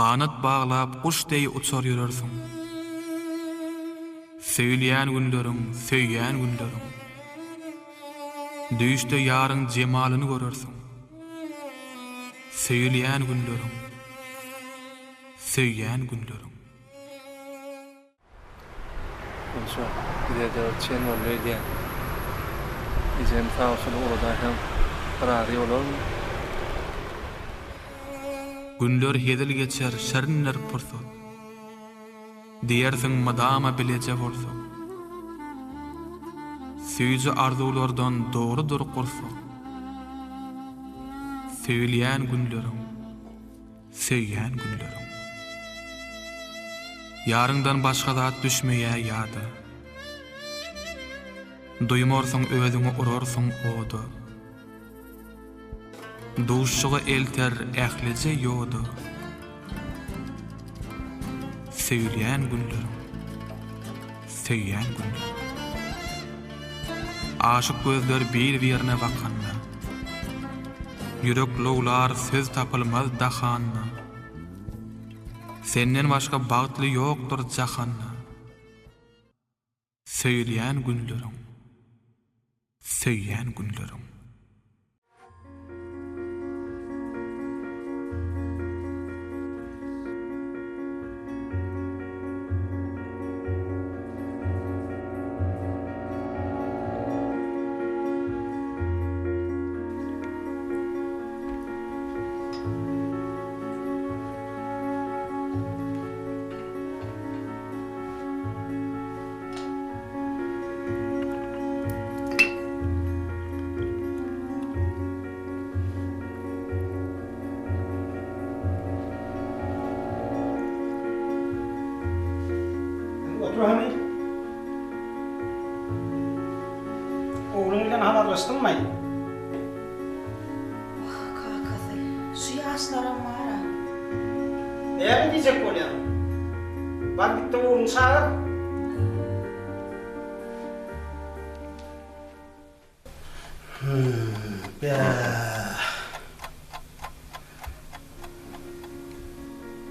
Qanat bağlap quşday uçar ýörersiň. Söýleýän günleriň, söýýän günleriň. Düýşde ýaryň jemalyny görersiň. Söýleýän günleriň, söýýän günleriň. Şu giderler çen oluyor diye. İzin sağ olsun orada hem kararı olur mu? Günler hedil geçer, şerinler pursu. Diyersin madama bilece bolsu. Süýjü arzulardan doğrudur kursu. Söýleýän günleriň, söýýän günleriň. Yarından başga zat düşmeýä ýady. Duýmarsyň özüňi urarsyň odu. Duşşuga elter ählice ýodu. Söýleýän günleriň, söýýän günleriň. Aşyk gözler bir-birine bakanda. Ýürek lowlar söz tapylmaz dahanna. Senden başga bagtly ýokdur jahanna. Söýleýän günleriň, söýýän günleriň. Otur hani. Oğlun bilen haberleştin mi? Kakası, şu yaşlarım var ha. Ne diyecek ol ya? Bak gitti oğlun çağır.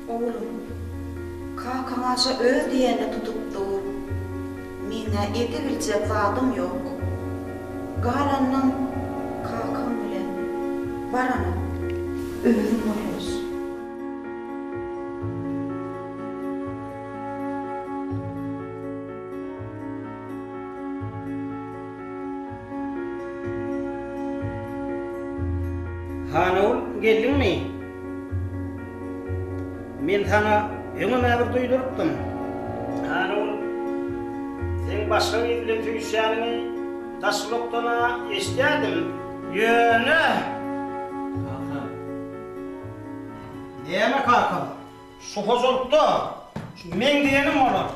Oğlum, kakaňaşa öz diýeni tutupdyr. Mine edebilecek zadım ýok. Galandan kakam bilen baranam özüm bolýar. Hanul geldin mi? Men sana öňüme bir duýdurupdym. Hanul, sen başga bir bilen tüýüşýäniňi daşlyktana eşitdim. Ýöne. Kaka. Näme kaka? Şu hozurupda. Şu men diýenim bolar.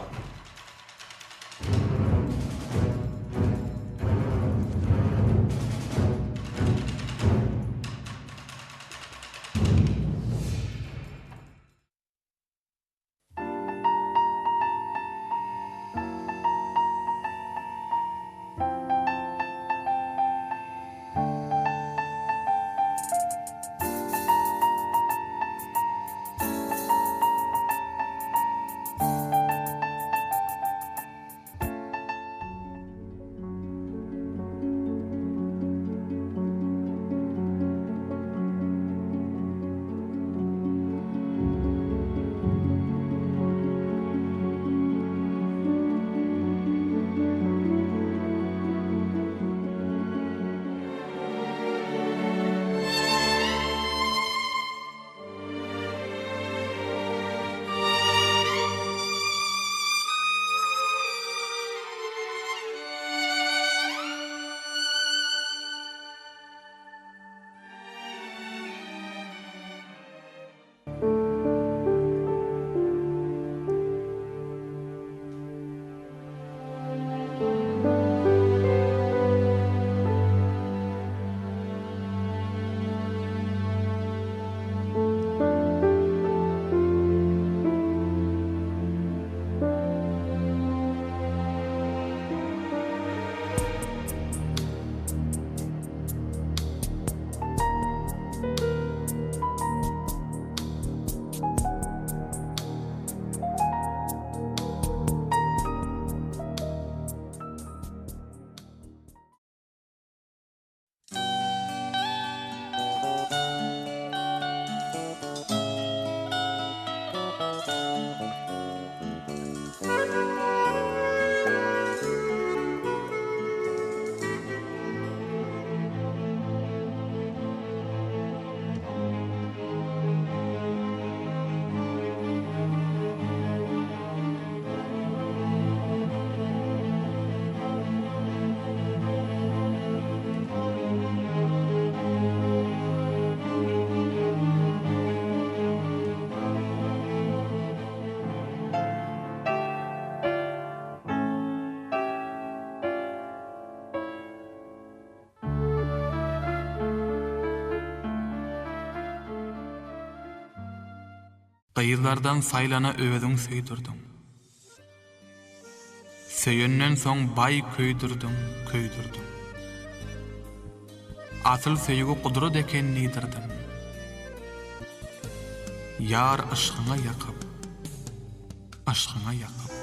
Gyzlardan saylana özüň söýdirdiň. Söýenden soň bay köýdirdiň, köýdirdiň. Asyl söýgü gudrat ekenini ýitirdim. Yar aşkyňa ýakyp, aşkyňa ýakyp.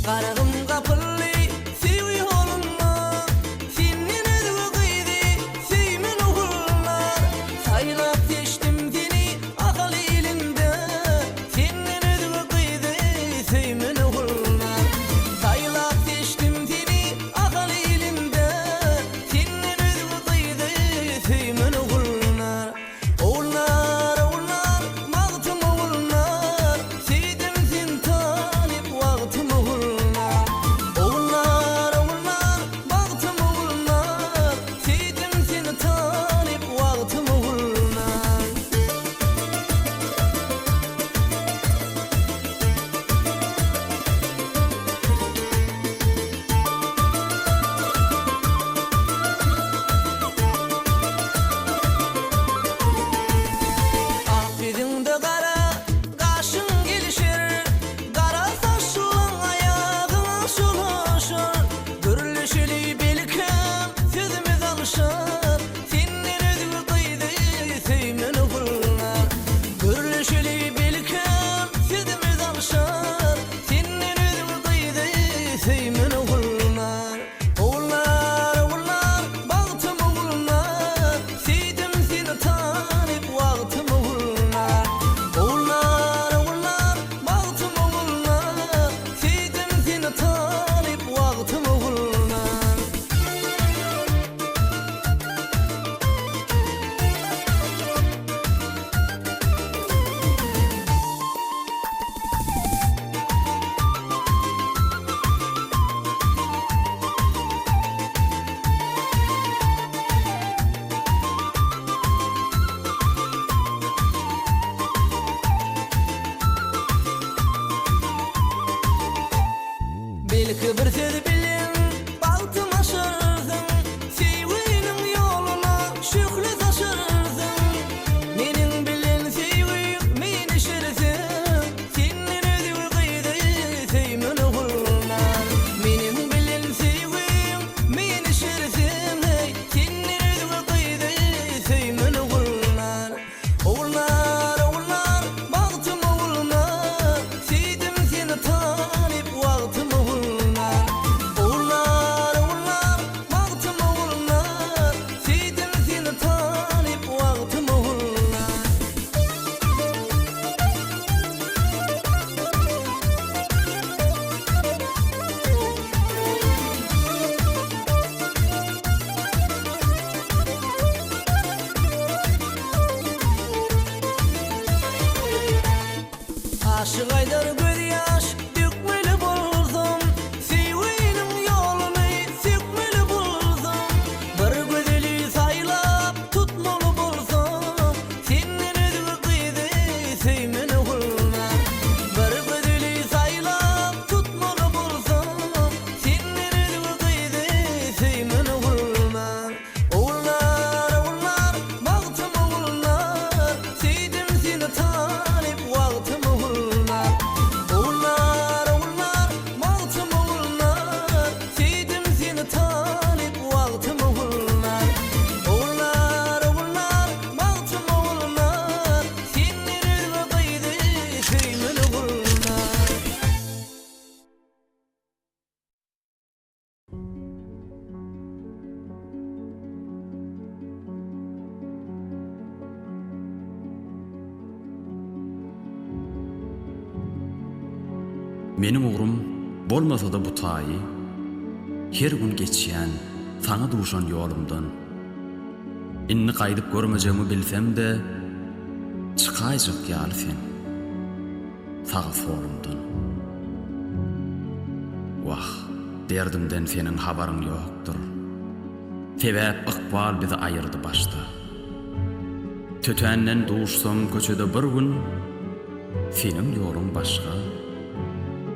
Qaragım kapıllı siwi holunma Sinnin ödüğü qıydı siymin uğurlar Saylap teştim seni akıl ilinde Sinnin ödüğü qıydı siymin uğurlar Saylap teştim seni akıl ilinde Sinnin ödüğü qıydı siymin uğurlar Oğullar, oğullar, mağtım oğullar Seydim sin tanip vaqtım oğullar Belki bir söz bilin, baltım aşırdım Sevginin yoluna şükrü taşırdım Menin bilin sevgim, men işirdim Senin ödüğü qıydı, seymin uğurlar Menin bilin sevgim, men işirdim Senin ödüğü qıydı, seymin uğurlar Oğullar, oğullar, baltım oğullar Seydim seni tanip vaqtım oğullar Meniň ugrum bolmasa da bu taýy her gün geçýän saňa duşan ýolumdan inni gaýdyp görmejegimi bilsem de çykaýjak ýaly sen sağa solumdan. Wah, derdimden senin habaryň ýokdur. Sebäp ykbal bizi aýyrdy başda. Tötänden duşsam köçede bir gün senin ýoluň başga,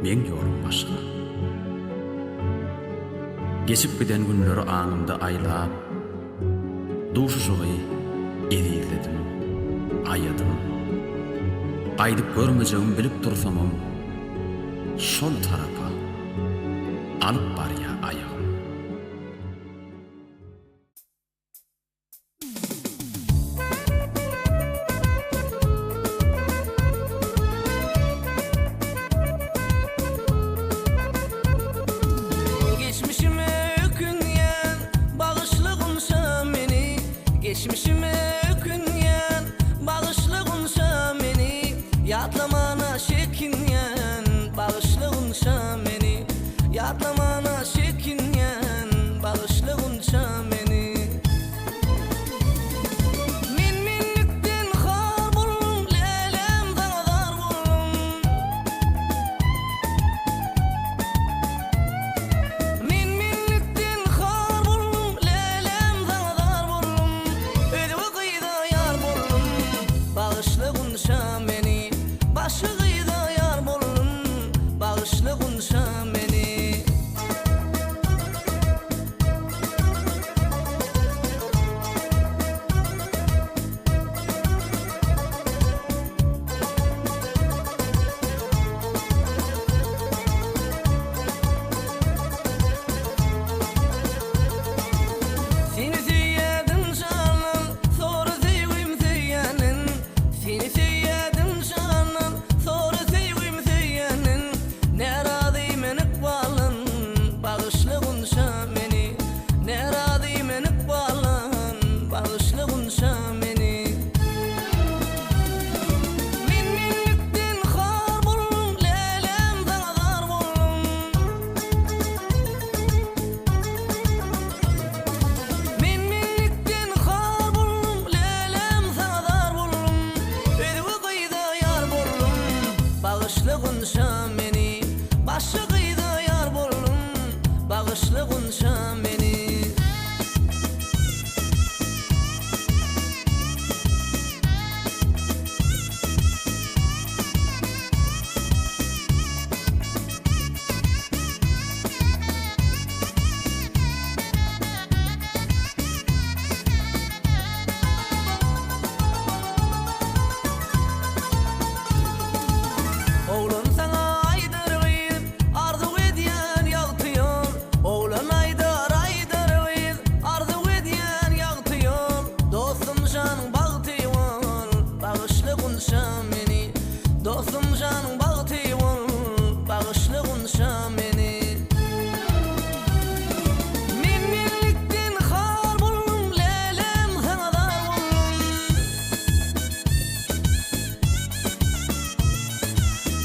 men ýolum başga. Geçip giden günleri anımda aylap, duşuşuğu eğildim, ayadım. Aydıp görmeyeceğimi bilip dursamam, şol tarafa alıp bar ya ayağım. Geçmişime ökünyen, bağışlığınsa meni, yatlamana şekinyen, bağışlığınsa meni, yatlamana şekinyen, bağışlığınsa meni. Minlikten har bolum, lelem dağlar bolum. Minlikten har bolum, lelem dağlar bolum. Bağışlığınsa meni, başıgıyda yar bolum, bağışlığınsa meni. Seni sevdim canım, sonra sevdim seyenin. Seni sevdim canım, sonra sevdim seyenin. Ne razıyım en ikbalın, bağışlığınsa meni. Ne razıyım en ikbalın, bağışlığınsa meni. Minlikten har bolum, lelem dağlar bolum. Minlikten har bolum, lelem dağlar bolum. Ödüğü gıyda yar bolum, bağışlığınsa meni. Başı gıyda yar bolum, bağışlığınsa meni. Oğlan sana aydar gıyıp, arzu ediyen yağtıyor. Oğlan aydar gıyıp, arzu ediyen yağtıyor. Dostum canın bağıtıyor, bağışlığınsa meni. Dostum canın bağıtıyor, bağışlığınsa meni. Minlikten har bolum, lelem dağlar bolum.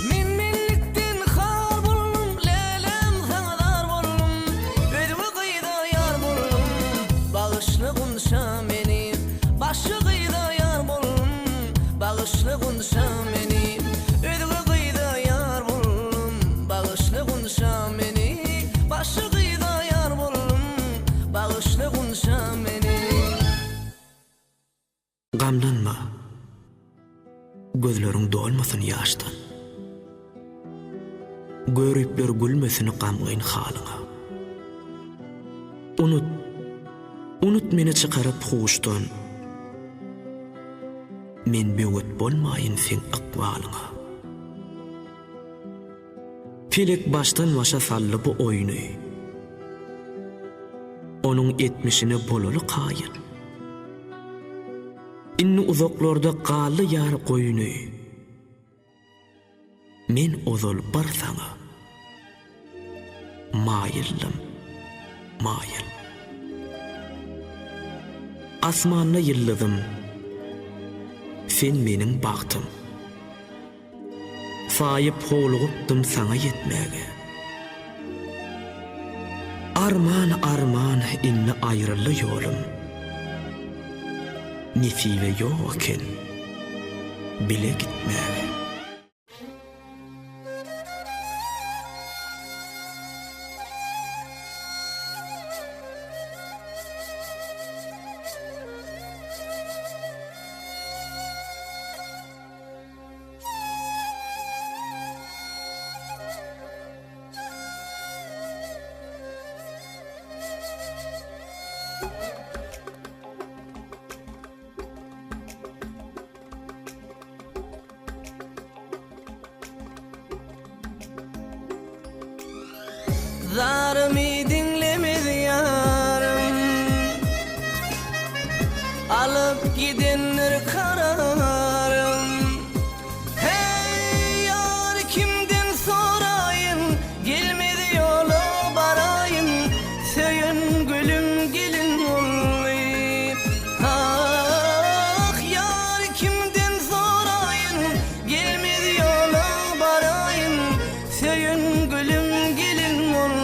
Minlikten har bolum, lelem dağlar bolum. Ödüğü gıyda yar bolum, bağışlığınsa meni. Başı gıyda yar bolum, bağışlığınsa meni. Ödüğü gıyda yar bolum, bağışlığınsa meni. Başı gıyda yar bolum, bağışlığınsa meni. Gamlanma, gözleriň dolmasyn ýaşdan. Görüpler gülmesin gamgyň halyňa. Unut meni çykaryp huşdan. Men böwet bolmaýyn sen ykbalyňa. Felek baştan başa sally bu oýny. Onuň etmişine bolaly kaýyn. Inni uzaklarda qaly ýar goýuny. Men ozal barsaňa. Maýylym, maýyl. Asmanda yılladym, sen menin baktım. sayıp howlugupdym sana yetmäge. Arman arman inni ayrılı yolum. Nesibe yok eken bile gitmäge. Zarımı dinlemedi yarım, alıp gidenler kararım. Hey yar, kimden sorayım, gelmedi yola barayım. Söyün gülüm gelin olayım. Ah yar, kimden sorayım, gelmedi yola barayım. Söyün gülüm gelin olayım.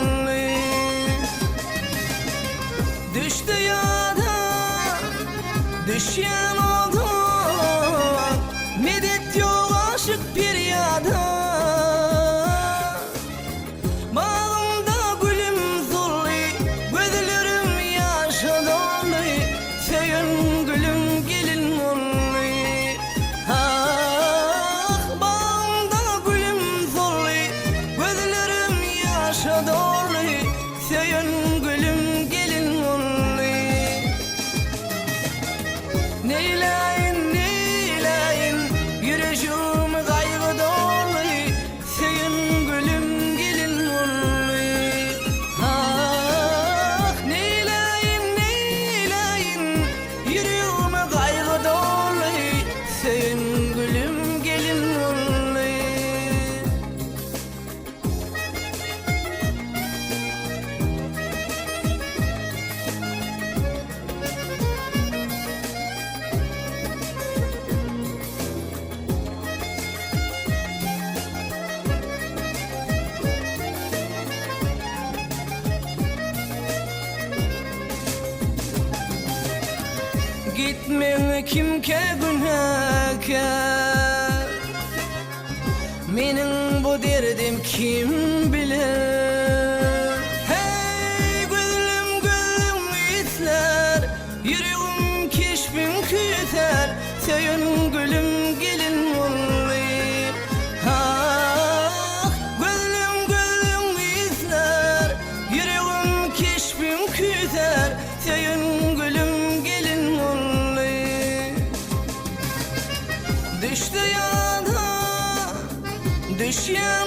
Düştü yada, düşen oldu, medet yok aşık bir yada. Bağımda gülüm zulli, gözlerim yaşa dolu. Söyün gülüm gelin olayım. Ah bağımda gülüm zulli, gözlerim yaşa dolu. Söyün gülüm gelin olayım. Neyleyin neyleyin, yüreğim kaygı dolu. Söyün gülüm gelin olayım. Ah neyleyin neyleyin, yüreğim kaygı dolu. Söyün gülüm gelin olayım. Gitmen kimke günahkar, menin bu derdim kim bilir. Hey gözüm gözüm isler, yüreğim keşfim küter. Söyün gülüm gelin olayım. Ah gözüm gözüm isler, yüreğim keşfim küter. Söyün gülüm gelin olayım. Düştü yana, düşen